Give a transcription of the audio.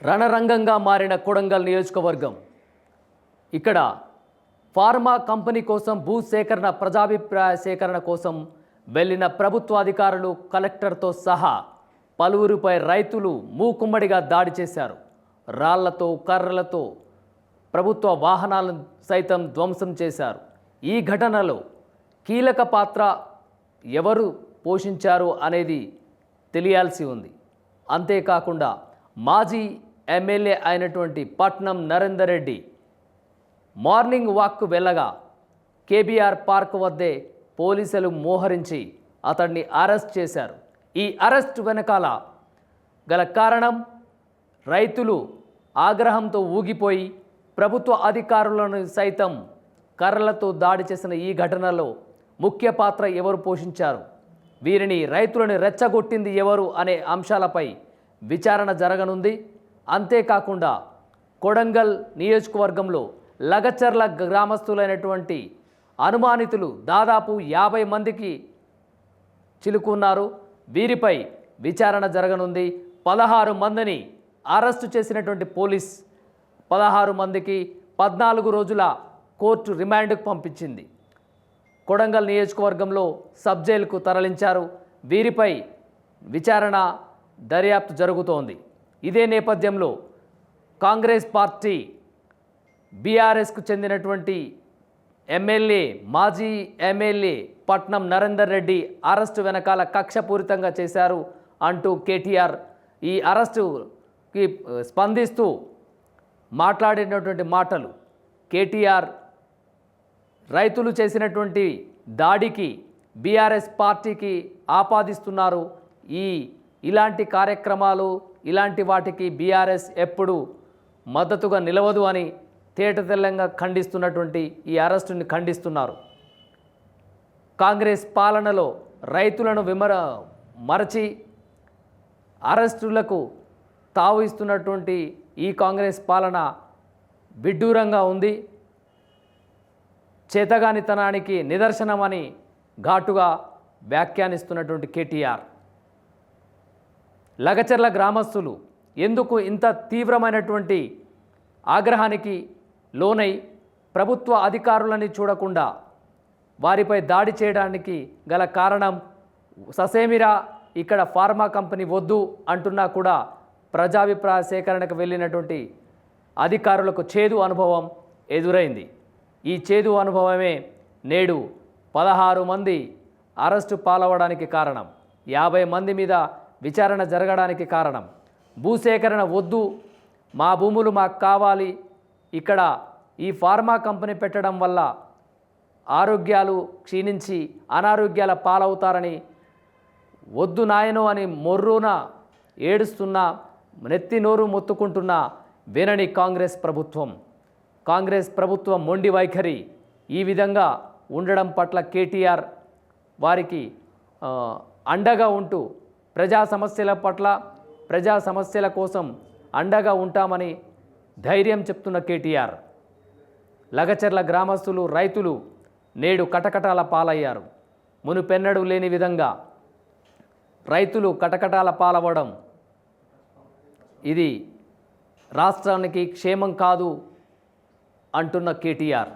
రణరంగంగా మారిన కొడంగల్ నియోజకవర్గం. ఇక్కడ ఫార్మా కంపెనీ కోసం భూసేకరణ ప్రజాభిప్రాయ సేకరణ కోసం వెళ్ళిన ప్రభుత్వ అధికారులు కలెక్టర్తో సహా పలువురిపై రైతులు మూకుమ్మడిగా దాడి చేశారు. రాళ్లతో కర్రలతో ప్రభుత్వ వాహనాలను సైతం ధ్వంసం చేశారు. ఈ ఘటనలో కీలక పాత్ర ఎవరు పోషించారు అనేది తెలియాల్సి ఉంది. అంతేకాకుండా మాజీ ఎమ్మెల్యే అయినటువంటి పట్నం నరేందర్ రెడ్డి మార్నింగ్ వాక్కు వెళ్ళగా కేబీఆర్ పార్క్ వద్దే పోలీసులు మోహరించి అతన్ని అరెస్ట్ చేశారు. ఈ అరెస్ట్ వెనకాల గల కారణం రైతులు ఆగ్రహంతో ఊగిపోయి ప్రభుత్వ అధికారులను సైతం కర్రలతో దాడి చేసిన ఈ ఘటనలో ముఖ్య పాత్ర ఎవరు పోషించారు, వీరిని రైతులను రెచ్చగొట్టింది ఎవరు అనే అంశాలపై విచారణ జరగనుంది. అంతేకాకుండా కొడంగల్ నియోజకవర్గంలో లగచర్ల గ్రామస్తులైనటువంటి అనుమానితులు దాదాపు 50 మందికి చిలుకున్నారు. వీరిపై విచారణ జరగనుంది. 16 మందిని అరెస్టు చేసినటువంటి పోలీస్ 16 మందికి 14 రోజుల కోర్టు రిమాండ్కు పంపించింది. కొడంగల్ నియోజకవర్గంలో సబ్ జైలుకు తరలించారు. వీరిపై విచారణ దర్యాప్తు జరుగుతోంది. ఇదే నేపథ్యంలో కాంగ్రెస్ పార్టీ బీఆర్ఎస్కు చెందినటువంటి మాజీ ఎమ్మెల్యే పట్నం నరేందర్ రెడ్డి అరెస్టు వెనకాల కక్షపూరితంగా చేశారు అంటూ కేటీఆర్ ఈ అరెస్టుకి స్పందిస్తూ మాట్లాడినటువంటి మాటలు. కేటీఆర్ రైతులు చేసినటువంటి దాడికి బీఆర్ఎస్ పార్టీకి ఆపాదిస్తున్నారు. ఇలాంటి కార్యక్రమాలు ఇలాంటి వాటికి బీఆర్ఎస్ ఎప్పుడు మద్దతుగా నిలవదు అని తేటతెల్లంగా ఖండిస్తున్నటువంటి ఈ అరెస్టుని ఖండిస్తున్నారు. కాంగ్రెస్ పాలనలో రైతులను మరచి అరెస్టులకు తావు ఇస్తున్నటువంటి ఈ కాంగ్రెస్ పాలన విడ్డూరంగా ఉంది. చేతగానితనానికి నిదర్శనమని ఘాటుగా వ్యాఖ్యానిస్తున్నటువంటి కేటీఆర్. లగచర్ల గ్రామస్తులు ఎందుకు ఇంత తీవ్రమైనటువంటి ఆగ్రహానికి లోనై ప్రభుత్వ అధికారులని చూడకుండా వారిపై దాడి చేయడానికి గల కారణం ససేమిరా ఇక్కడ ఫార్మా కంపెనీ వద్దు అంటున్నా కూడా ప్రజాభిప్రాయ సేకరణకు వెళ్ళినటువంటి అధికారులకు చేదు అనుభవం ఎదురైంది. ఈ చేదు అనుభవమే నేడు 16 మంది అరెస్టు పాలవడానికి కారణం, 50 మంది మీద విచారణ జరగడానికి కారణం. భూసేకరణ వద్దు, మా భూములు మాకు కావాలి, ఇక్కడ ఈ ఫార్మా కంపెనీ పెట్టడం వల్ల ఆరోగ్యాలు క్షీణించి అనారోగ్యాల పాలవుతారని వద్దు నాయనో అని మొర్రున ఏడుస్తున్నా, నెత్తి నోరు మొత్తుకుంటున్నా వినని కాంగ్రెస్ ప్రభుత్వం మొండి వైఖరి ఈ విధంగా ఉండడం పట్ల కేటీఆర్ వారికి అండగా ఉంటూ ప్రజా సమస్యల కోసం అండగా ఉంటామని ధైర్యం చెప్తున్న కేటీఆర్. లగచర్ల గ్రామస్తులు రైతులు నేడు కటకటాల పాలయ్యారు. మునుపెన్నడూ లేని విధంగా రైతులు కటకటాల పాలవడం ఇది రాష్ట్రానికి క్షేమం కాదు అంటున్న కేటీఆర్.